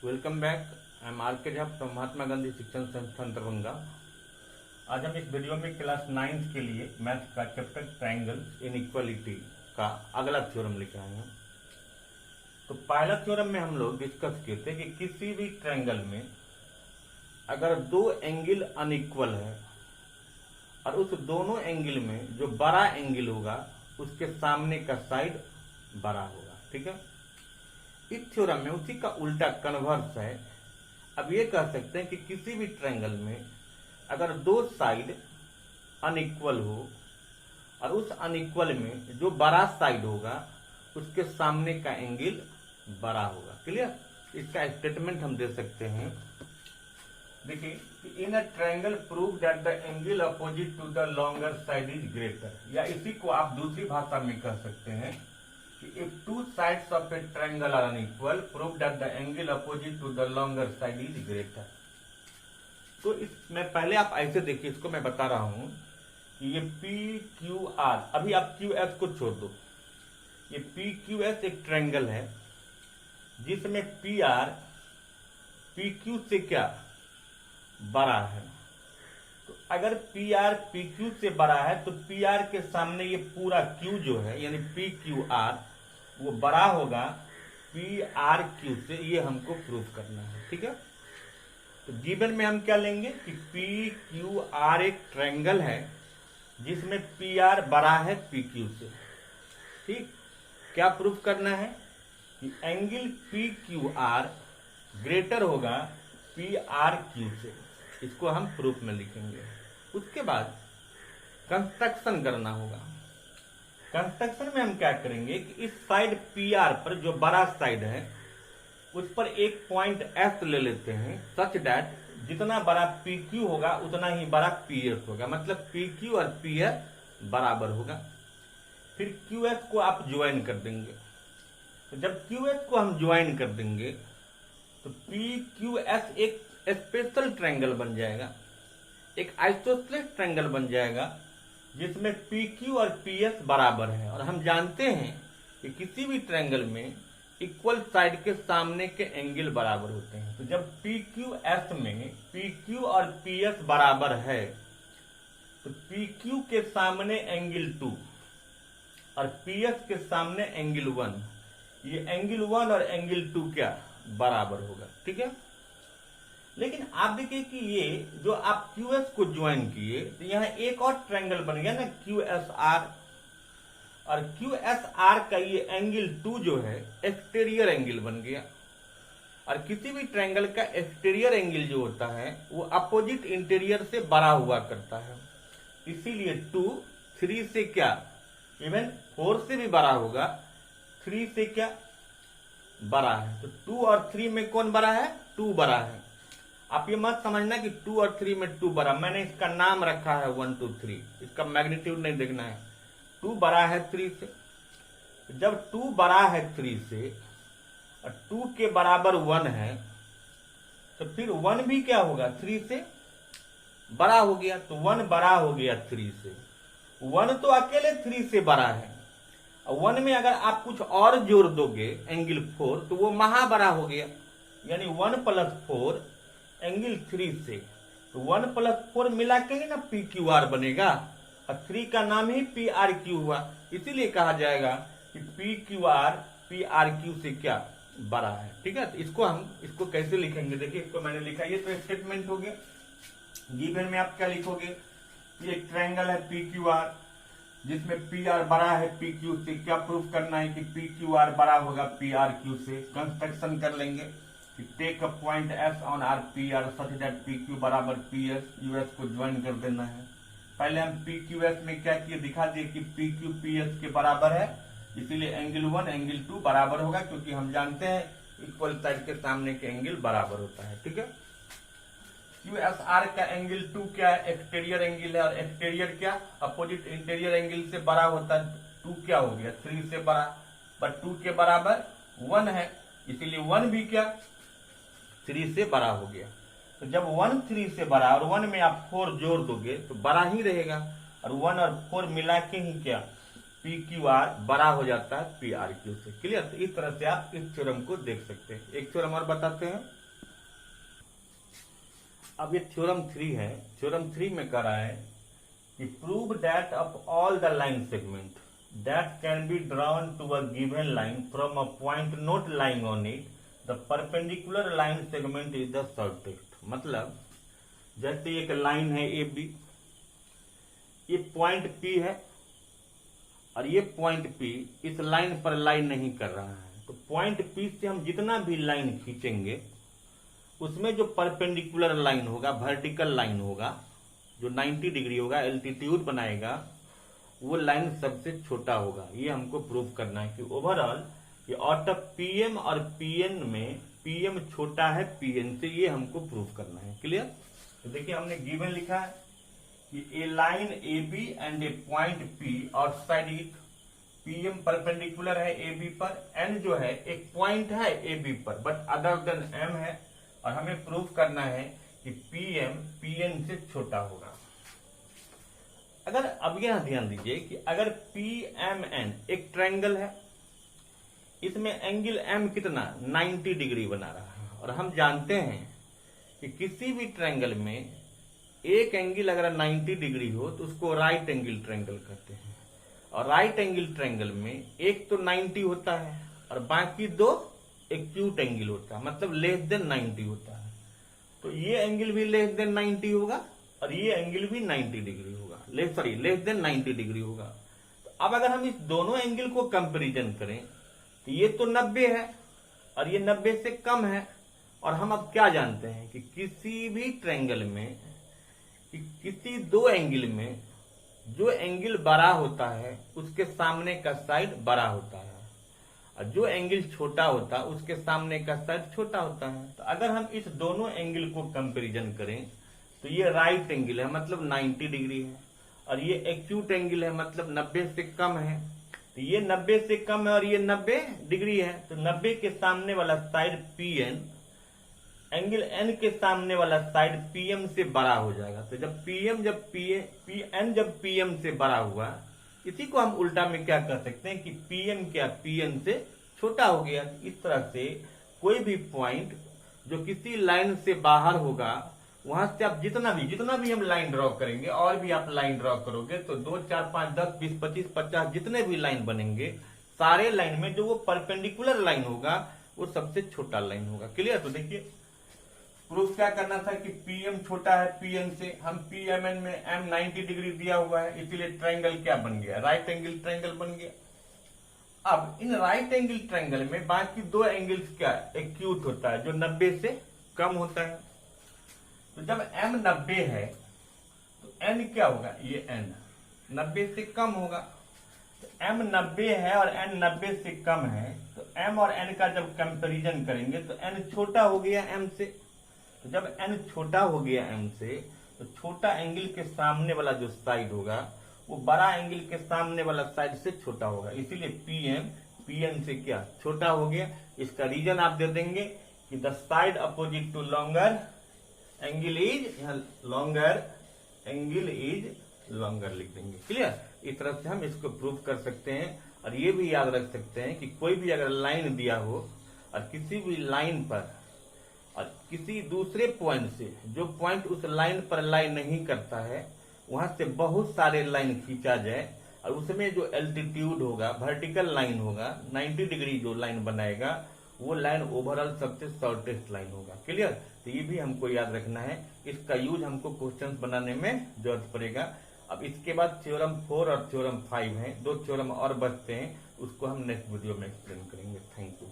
Welcome back. I am R K Jha from Mahatma Gandhi शिक्षण संस्थान दरभंगा। आज हम इस वीडियो में क्लास 9 के लिए मैथ का चैप्टर ट्रायंगल इनइक्वालिटी का अगला थ्योरम लिख रहे हैं। तो पहला थ्योरम में हम लोग डिस्कस किए थे कि किसी भी ट्रायंगल में अगर दो एंगल अनइक्वल है और उस दोनों एंगल में जो बड़ा एंगल होगा उसके सामने का साइड बड़ा होगा। ठीक है, इस थ्योरम में उसी का उल्टा कन्वर्स है। अब ये कह सकते हैं कि किसी भी ट्रायंगल में अगर दो साइड अनइक्वल हो और उस अनइक्वल में जो बड़ा साइड होगा उसके सामने का एंगल बड़ा होगा। क्लियर, इसका स्टेटमेंट हम दे सकते हैं। देखिए, in a triangle prove that the angle opposite to the longer side is greater, या इसी को आप दूसरी भाषा में कह सकते हैं if two sides of a triangle are unequal, prove that the angle opposite to the longer side is greater। तो इसमें पहले आप ऐसे देखिए, इसको मैं बता रहा हूं कि ये पी क्यू आर, अभी आप क्यू एस को छोड़ दो, ये पी क्यू एस एक ट्रायंगल है जिसमें पी आर पी क्यू से क्या बड़ा है। तो अगर पी आर पी क्यू से बड़ा है तो पी आर के सामने ये पूरा क्यू जो है यानी पी क्यू आर वो बड़ा होगा पी आर क्यू से। ये हमको प्रूव करना है। ठीक है, तो गिवन में हम क्या लेंगे कि पी क्यू आर एक ट्रायंगल है जिसमें पी आर बड़ा है पी क्यू से। ठीक, क्या प्रूव करना है कि angle P Q R greater होगा पी आर क्यू से। इसको हम प्रूफ में लिखेंगे। उसके बाद कंस्ट्रक्शन करना होगा। कंस्ट्रक्शन में हम क्या करेंगे कि इस साइड पी आर पर जो बड़ा साइड है उस पर एक पॉइंट एस ले लेते हैं सच दैट जितना बड़ा पी क्यू होगा उतना ही बड़ा पी एस होगा, मतलब पी क्यू और पी एस बराबर होगा। फिर क्यू एस को आप ज्वाइन कर देंगे। तो जब क्यू एस को हम ज्वाइन कर देंगे तो पी क्यू एस एक स्पेशल ट्रायंगल बन जाएगा, एक आइसोसेलेस ट्रायंगल बन जाएगा जिसमें पी क्यू और पी एस बराबर है। और हम जानते हैं कि किसी भी ट्रायंगल में इक्वल साइड के सामने के एंगल बराबर होते हैं। तो जब पी क्यू एस में पी क्यू और पी एस बराबर है तो पी क्यू के सामने एंगल 2 और पी एस के सामने एंगल 1, ये एंगल 1 और एंगल 2 क्या बराबर होगा। ठीक है, लेकिन आप देखिए कि ये जो आप क्यू एस को ज्वाइन किए तो यहाँ एक और ट्रायंगल बन गया ना क्यू एस आर, और क्यू एस आर का ये एंगल 2 जो है एक्सटीरियर एंगल बन गया। और किसी भी ट्रायंगल का एक्सटीरियर एंगल जो होता है वो अपोजिट इंटीरियर से बड़ा हुआ करता है। इसीलिए 2 3 से क्या इवन 4 से भी बड़ा होगा, 3 से क्या बड़ा है। तो 2 और 3 में कौन बड़ा है? 2 बड़ा है। आप ये मत समझना कि 2 और 3 में 2 बड़ा, मैंने इसका नाम रखा है 1 2 3, इसका मैग्नीट्यूड नहीं देखना है। 2 बड़ा है 3 से, जब 2 बड़ा है 3 से और 2 के बराबर 1 है तो फिर 1 भी क्या होगा 3 से बड़ा हो गया। तो 1 बड़ा हो गया 3 से। 1 तो अकेले 3 से बड़ा है, और 1 में अगर आप कुछ और जोड़ दोगे एंगल 4 तो वो महा बड़ा हो गया, यानी 1 + 4 एंगल 3 से। तो 1 + 4 मिला के ही ना पी क्यू आर बनेगा, और 3 का नाम ही पी आर क्यू हुआ। इसीलिए कहा जाएगा कि P Q R P R Q से क्या बड़ा है। ठीक है, तो इसको कैसे लिखेंगे? देखिए, इसको मैंने लिखा, ये तो स्टेटमेंट हो गया। गिवन में आप क्या लिखोगे? ये एक ट्रायंगल है पी क्यू आर जिसमें पी आर बड़ा है पी क्यू से। क्या प्रूफ करना है कि पी क्यू आर बड़ा होगा पी आर क्यू से। कंस्ट्रक्शन कर लेंगे, take a point S on R P R such that P Q बराबर पी एस। यूएस को ज्वाइन कर देना है। पहले हम पी क्यू एस में क्या किए, दिखा दिए कि पी क्यू पी एस के बराबर है, इसीलिए एंगल 1 एंगल 2 बराबर होगा, क्योंकि हम जानते हैं इक्वल साइड के सामने के एंगल बराबर होता है। ठीक है, क्यू एस आर का एंगल 2 क्या है? एक्सटीरियर एंगल है, और एक्सटीरियर क्या अपोजिट इंटीरियर एंगल से बड़ा होता है। 2 क्या हो गया 3 से बड़ा, पर 2 के बराबर 1 है, इसीलिए 1 भी क्या 3 से बड़ा हो गया। तो जब 1 3 से बड़ा और 1 में आप 4 जोड़ दोगे तो बड़ा ही रहेगा, और 1 और 4 मिला के ही क्या पी क्यू आर बड़ा हो जाता है पी आर क्यू से। क्लियर? तो इस तरह से आप इस थ्योरम को देख सकते हैं। एक थ्योरम और बताते हैं। अब ये थ्योरम 3 है। थ्योरम 3 में कह रहा है कि prove that of all the line segment that can be drawn to a given line from a point not lying on it, the perpendicular line segment is the shortest। मतलब जैसे एक line है A B, ये point P है और ये point P इस line पर लाइन नहीं कर रहा है, तो पॉइंट पी से हम जितना भी लाइन खींचेंगे उसमें जो परपेंडिकुलर लाइन होगा, वर्टिकल लाइन होगा, जो 90 डिग्री होगा, एल्टीट्यूड बनाएगा, वो लाइन सबसे छोटा होगा। ये हमको प्रूव करना है कि ओवरऑल ये आउट ऑफ पीएम और पीएन में पीएम छोटा है पीएन से, ये हमको प्रूव करना है। क्लियर? तो देखिए हमने गिवन लिखा है कि A line A B and a point P और साइड इट, पीएम परपेंडिकुलर है ए बी पर, एन जो है एक पॉइंट है ए बी पर बट अदर देन एम है, और हमें प्रूव करना है कि पीएम पीएन से छोटा होगा। अगर अब यह ध्यान दीजिए कि अगर पी एम एन एक ट्रायंगल है, इसमें एंगल एम कितना 90 डिग्री बना रहा है, और हम जानते हैं कि किसी भी ट्रायंगल में एक एंगल अगर 90 डिग्री हो तो उसको राइट एंगल ट्रायंगल कहते हैं, और राइट एंगल ट्रायंगल में एक तो 90 होता है और बाकी दो एक्यूट एंगल होता है, मतलब लेस देन 90 होता है। तो ये एंगल भी लेस देन 90 होगा और ये एंगल भी 90 डिग्री होगा, लेस देन 90 डिग्री होगा। तो अब अगर हम इस दोनों एंगल को कंपैरिजन करें तो ये तो 90 है और ये 90 से कम है, और हम अब क्या जानते हैं कि किसी भी ट्रायंगल में किसी दो एंगल में जो एंगल बड़ा होता है उसके सामने का साइड बड़ा होता है, और जो एंगल छोटा होता है उसके सामने का साइड छोटा होता है। तो अगर हम इस दोनों एंगल को कंपैरिजन करें तो ये राइट एंगल है मतलब 90 डिग्री है, और ये एक्यूट एंगल है मतलब 90 से कम है। तो ये 90 से कम है और ये 90 डिग्री है, तो 90 के सामने वाला side P N, angle N के सामने वाला साइड पीएम से बड़ा हो जाएगा। तो जब पीएम जब पीएन जब पीएम से बड़ा हुआ, इसी को हम उल्टा में क्या कर सकते हैं कि पीएम क्या पीएन से छोटा हो गया। इस तरह से कोई भी पॉइंट जो किसी लाइन से बाहर होगा, वहां से आप जितना भी हम लाइन ड्रॉ करेंगे, और भी आप लाइन ड्रॉ करोगे तो 2 4 5 10 20 25 50 जितने भी लाइन बनेंगे, सारे लाइन में जो वो परपेंडिकुलर लाइन होगा वो सबसे छोटा लाइन होगा। क्लियर? तो देखिए प्रूफ क्या करना था कि पीएम छोटा है पीएन से, हम पीएमएन में एम 90 डिग्री दिया हुआ है, इसीलिए ट्रायंगल क्या बन गया, राइट एंगल ट्रायंगल बन गया। अब इन राइट एंगल ट्रायंगल में बाकी दो एंगल्स क्या एक्यूट होता है जो 90 से कम होता है। तो जब m 90 है तो n क्या होगा, ये n 90 से कम होगा। तो m 90 है और n 90 से कम है, तो m और n का जब कंपैरिजन करेंगे तो n छोटा हो गया m से। तो जब n छोटा हो गया m से, तो छोटा एंगल के सामने वाला जो साइड होगा वो बड़ा एंगल के सामने वाला साइड से छोटा होगा, इसीलिए पीएम पीएन से क्या छोटा हो गया। इसका रीजन आप दे देंगे कि the side opposite to longer angle is longer, angle is longer लिख देंगे। क्लियर? इस तरह से हम इसको प्रूव कर सकते हैं। और ये भी याद रख सकते हैं कि कोई भी अगर लाइन दिया हो और किसी भी लाइन पर और किसी दूसरे पॉइंट से, जो पॉइंट उस लाइन पर लाइन नहीं करता है, वहां से बहुत सारे लाइन खींचा जाए और उसमें जो एल्टीट्यूड होगा, वर्टिकल लाइन होगा, 90 डिग्री जो लाइन बनाएगा वो लाइन ओवरऑल सबसे शॉर्टेस्ट लाइन होगा। क्लियर? तो ये भी हमको याद रखना है, इसका यूज हमको क्वेश्चंस बनाने में जरूरत पड़ेगा। अब इसके बाद थ्योरम 4 और थ्योरम 5 है, 2 थ्योरम और बचते हैं, उसको हम नेक्स्ट वीडियो में एक्सप्लेन करेंगे। Thank you.